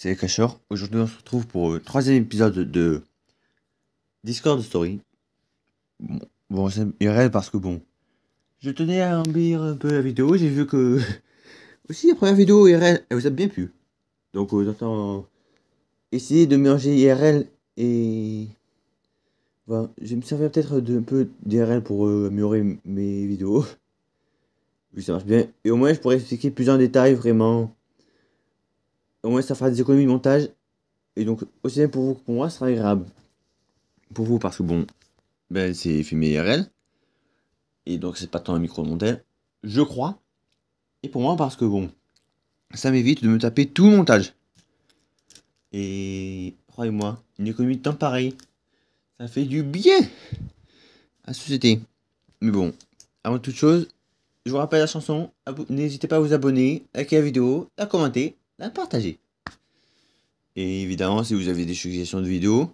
c'est Cachor. Aujourd'hui, on se retrouve pour le troisième épisode de Discord Story. Bon, c'est IRL parce que bon, je tenais à embellir un peu la vidéo. J'ai vu que aussi la première vidéo IRL, elle vous a bien plu. Donc, j'entends essayer de mélanger IRL et voilà, je vais me servir peut-être d'un peu d'IRL pour améliorer mes vidéos. Oui, ça marche bien. Et au moins, je pourrais expliquer plus en détail vraiment. Au moins, ça fera des économies de montage. Et donc, aussi bien pour vous que pour moi, ce sera agréable. Pour vous, parce que bon, ben, c'est filmé IRL. Et donc, c'est pas tant un micro-montage, je crois. Et pour moi, parce que bon, ça m'évite de me taper tout le montage. Et croyez-moi, une économie de temps pareil, ça fait du bien à la société. Mais bon, avant toute chose, je vous rappelle la chanson. N'hésitez pas à vous abonner, liker la vidéo, la commenter, la partager. Et évidemment, si vous avez des suggestions de vidéos,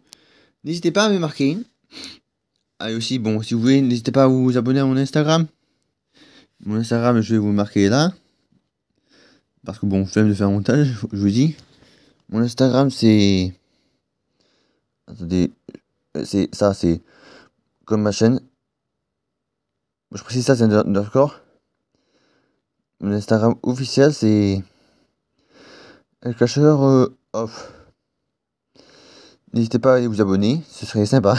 n'hésitez pas à me marquer. Ah, et aussi, bon, si vous voulez, n'hésitez pas à vous abonner à mon Instagram. Mon Instagram, je vais vous le marquer là. Parce que bon, flemme de faire un montage, je vous dis. Mon Instagram, c'est... Attendez, c'est comme ma chaîne. Je précise ça, c'est underscore. Mon Instagram officiel, c'est... El Cacheur off. N'hésitez pas à aller vous abonner, ce serait sympa.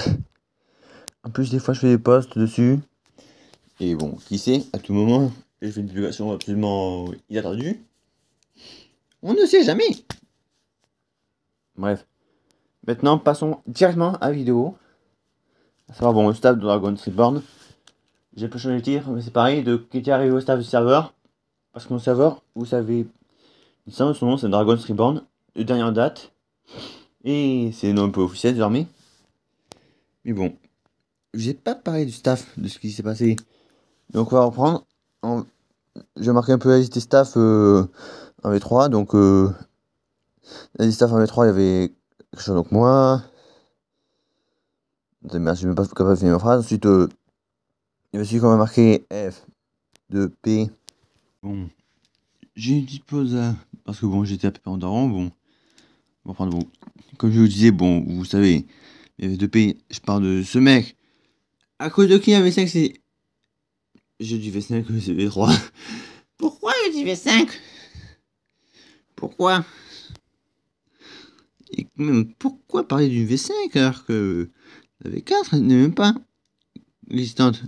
En plus, des fois, je fais des posts dessus. Et bon, qui sait, à tout moment, je fais une publication absolument inattendue. On ne sait jamais. Bref. Maintenant, passons directement à la vidéo. À savoir, bon, le staff de Dragon's Reborn. J'ai pas changé de tir, mais c'est pareil, de qui était arrivé au staff du serveur. Parce que mon serveur, vous savez, son nom c'est Dragon's Reborn, de dernière date. Et c'est le nom un peu officiel désormais. Mais bon, j'ai pas parlé du staff, de ce qui s'est passé. Donc on va reprendre. J'ai marqué un peu la liste des staff en V3. Donc la liste staff en V3, il y avait quelque chose, donc moi. Je suis même pas capable de finir ma phrase. Ensuite, il y avait celui qu'on va marquer F de P. Bon, j'ai une petite pause là, parce que bon, j'étais à peu près en daron, bon. On va prendre, bon, comme je vous disais, bon, vous savez, V2P, je parle de ce mec. À cause de qui un V5, c'est... Je dis V5, c'est V3. Pourquoi je dis V5? Pourquoi? Et même, pourquoi parler d'une V5 alors que la V4 n'est même pas existante?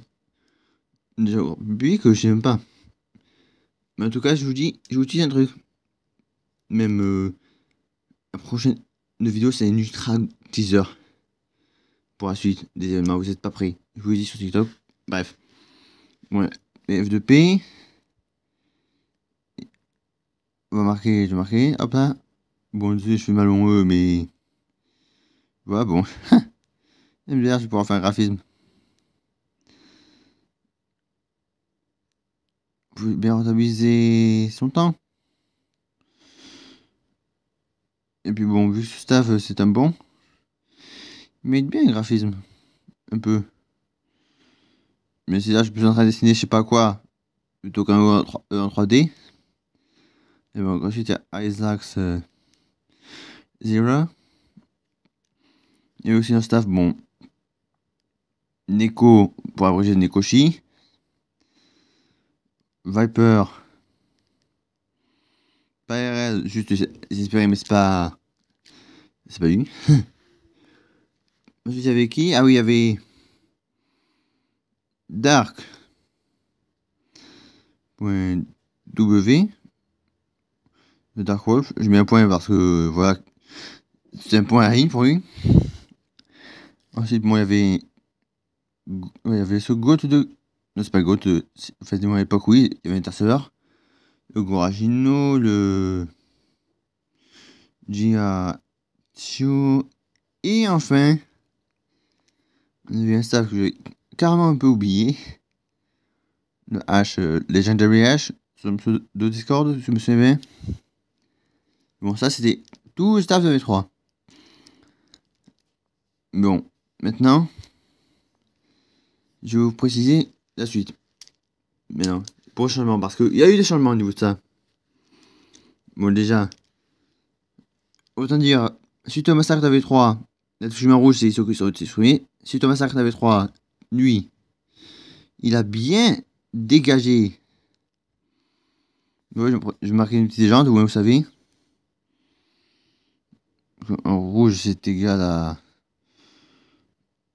Genre, public, je sais même pas. Mais en tout cas, je vous dis un truc. Même la prochaine vidéo, c'est une ultra teaser. Pour la suite des événements, vous êtes pas prêts. Je vous le dis sur TikTok. Bref. Ouais. F2P. On va marquer, je vais marquer. Hop là. Bon, je fais mal en eux, mais. Voilà, bon. MDR, je vais pouvoir faire un graphisme. Vous pouvez bien rentabiliser son temps. Et puis bon, vu que ce staff, c'est un bon. Mais bien un graphisme. Un peu. Mais c'est là, je suis en train de dessiner je sais pas quoi. Plutôt qu'un en 3D. Et bon, ensuite, il y a Isaacs Zero. Il y a aussi un staff, bon. Neko, pour abréger Nekoshi. Viper. Pas RL, juste j'espérais, mais c'est pas. C'est pas lui. Ensuite, il y avait qui? Ah oui, il y avait. Dark. Point W. De Dark Wolf. Je mets un point parce que voilà. C'est un point à ligne pour lui. Ensuite, bon, il y avait. Il y avait ce Goat de. Non, c'est pas Goat. En fait, à l'époque, oui, il y avait un interceveur. Le Goragino, le. Gia. Chio. Et enfin. On avait un staff que j'ai carrément un peu oublié. Le H, Legendary H, sur le pseudo de Discord, si je me souviens bien. Bon, ça c'était tout le staff de V3. Bon, maintenant, je vais vous préciser la suite. Mais non, pour le changement, parce qu'il y a eu des changements au niveau de ça. Bon, déjà, Autant dire, suite au massacre d'AV3, la touche main rouge, c'est ceux qui sont exprimés. Suite au massacre d'AV3, lui, il a bien dégagé. Ouais, je vais marquer une petite légende, vous savez. En rouge, c'est égal à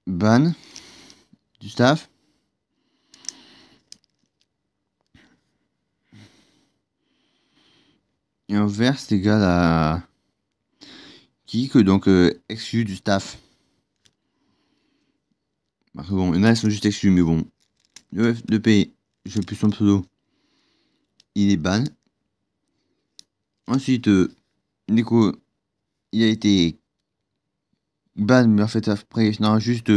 ban du staff. Et en vert, c'est égal à kick, donc exclu du staff. Parce que bon, il y en a, ils sont juste exclus, mais bon. Le F2P, je fais plus son pseudo. Il est ban. Ensuite, Nico, il a été ban, mais en fait, après, non, juste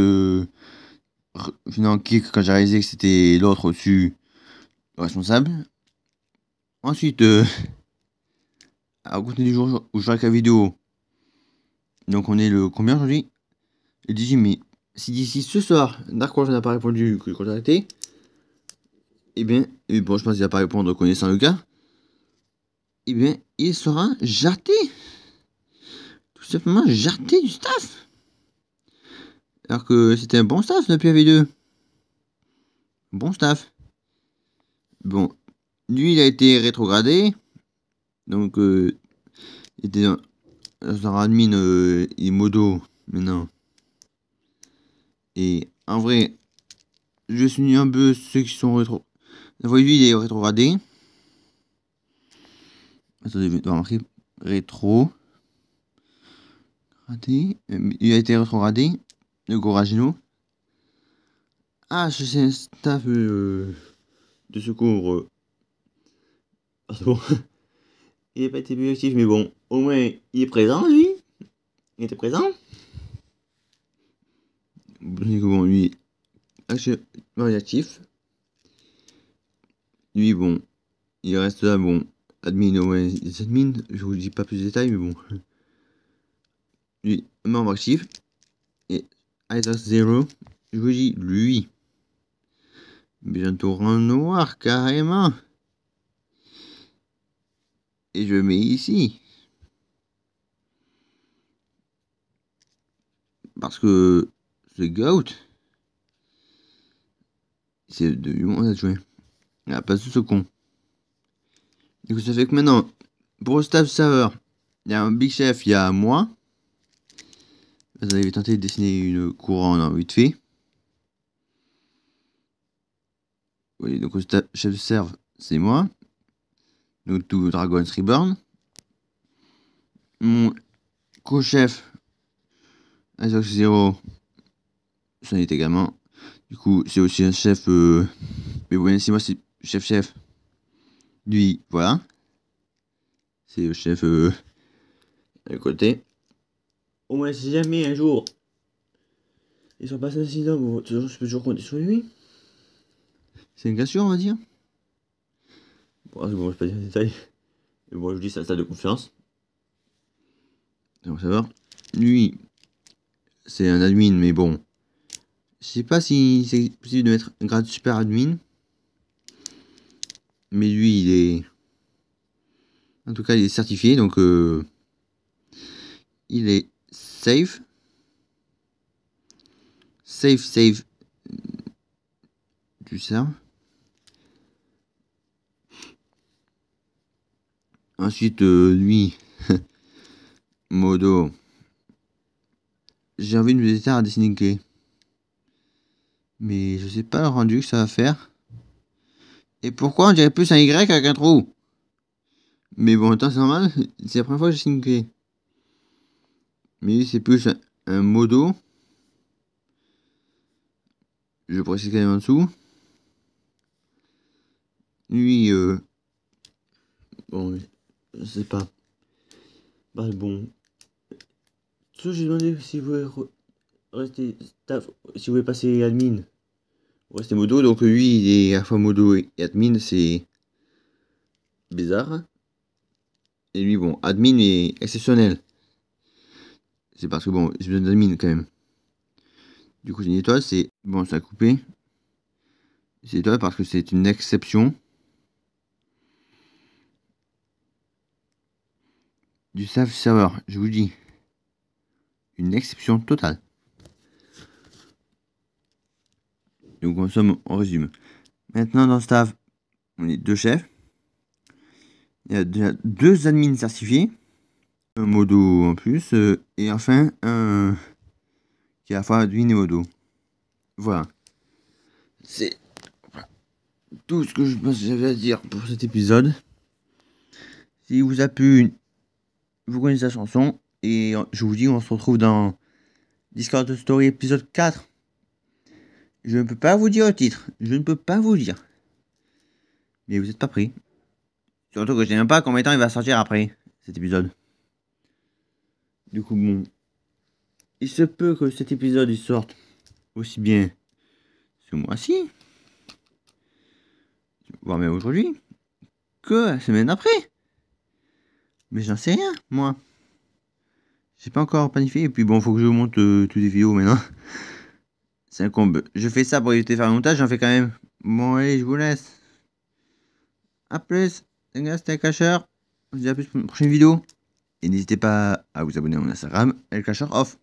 finalement, kick quand j'ai réalisé que c'était l'autre au-dessus, le responsable. Ensuite, à côté du jour où je regarde la vidéo, donc on est le combien aujourd'hui? Le 18 mai. Si d'ici ce soir, Dark Horse n'a pas répondu quand j'ai arrêté, eh bien, et bon, je pense qu'il va pas répondre connaissant le gars, eh bien, il sera jarté. Tout simplement jarté du staff. Alors que c'était un bon staff depuis AV2. Bon staff. Bon, lui, il a été rétrogradé. Donc, il était dans admin et modo maintenant. Et en vrai, je suis un peu ceux qui sont rétro. Vous voyez, lui, il est rétrogradé. Attendez, je vais marquer rétro. Il a été rétrogradé. Le Goragino. Ah, je sais, un staff de secours. Bon. Il n'a pas été plus actif, mais bon, au moins, il est présent, lui. Il était présent. Bon, lui, actuellement, il est actif. Lui, bon, il reste là, bon, admin, au moins, les admins, je vous dis pas plus de détails, mais bon. Lui, membre actif. Et Isaac Zero, je vous dis, lui. Bientôt en noir, carrément. Et je mets ici. Parce que ce gout, c'est de mon adjoint. Il a pas tout ce con. Du coup, ça fait que maintenant, pour le staff serveur, il y a un big chef, il y a moi. Vous avez tenté de dessiner une couronne vite fait. Oui, donc le chef de serve, c'est moi. Donc tout Dragon's Reborn. Mon co-chef, Isaac Zero, c'en est également. Du coup, c'est aussi un chef. Mais bon, si moi c'est chef. Lui, voilà. C'est le chef à côté. Au moins, si jamais un jour ils sont passés incident, bon, je peux toujours compter sur lui. C'est une cassure, on va dire. Bon, je vais pas dire en détail. Mais bon, je dis, c'est un stade de confiance. Donc, ça va. Lui, c'est un admin, mais bon. Je sais pas si c'est possible de mettre un grade super admin. Mais lui, il est. En tout cas, il est certifié, donc il est safe. Safe. Tu sais. Ensuite, lui, modo. J'ai envie de me déterre à dessiner une clé. Mais je sais pas le rendu que ça va faire. Et pourquoi on dirait plus un Y avec un trou? Mais bon, attends, c'est normal. C'est la première fois que je dessine une clé. Mais c'est plus un modo. Je précise quand même en dessous. Lui, bon, je sais pas. Bah bon. J'ai demandé si vous voulez rester staff, si vous voulez passer admin, ou rester modo. Donc lui, il est à la fois modo et admin, c'est bizarre. Et lui, bon, admin est exceptionnel. C'est parce que bon, j'ai besoin d'admin quand même. Du coup, c'est une étoile, c'est bon, ça a coupé. C'est une étoile parce que c'est une exception. du serveur, je vous dis. Une exception totale. Donc en somme, on résume. Maintenant dans le staff, on est 2 chefs. Il y a déjà 2 admins certifiés. Un modo en plus. Et enfin un qui est à la fois admin et modo. Voilà. C'est tout ce que je pense que j'avais à dire pour cet épisode. Si vous a plu, vous connaissez la chanson. Et je vous dis, on se retrouve dans Discord Story épisode 4. Je ne peux pas vous dire le titre. Je ne peux pas vous dire. Mais vous n'êtes pas pris. Surtout que je ne sais même pas combien de temps il va sortir après cet épisode. Du coup, bon. Il se peut que cet épisode il sorte aussi bien ce mois-ci, voire même aujourd'hui, que la semaine après. Mais j'en sais rien, moi. J'ai pas encore planifié. Et puis bon, faut que je vous monte toutes les vidéos maintenant. C'est un comble. Je fais ça pour éviter de faire le montage, j'en fais quand même. Bon, allez, je vous laisse. A plus. Les gars, c'était Cacheur. Je vous dis à plus pour une prochaine vidéo. Et n'hésitez pas à vous abonner à mon Instagram, El Cacheur Off.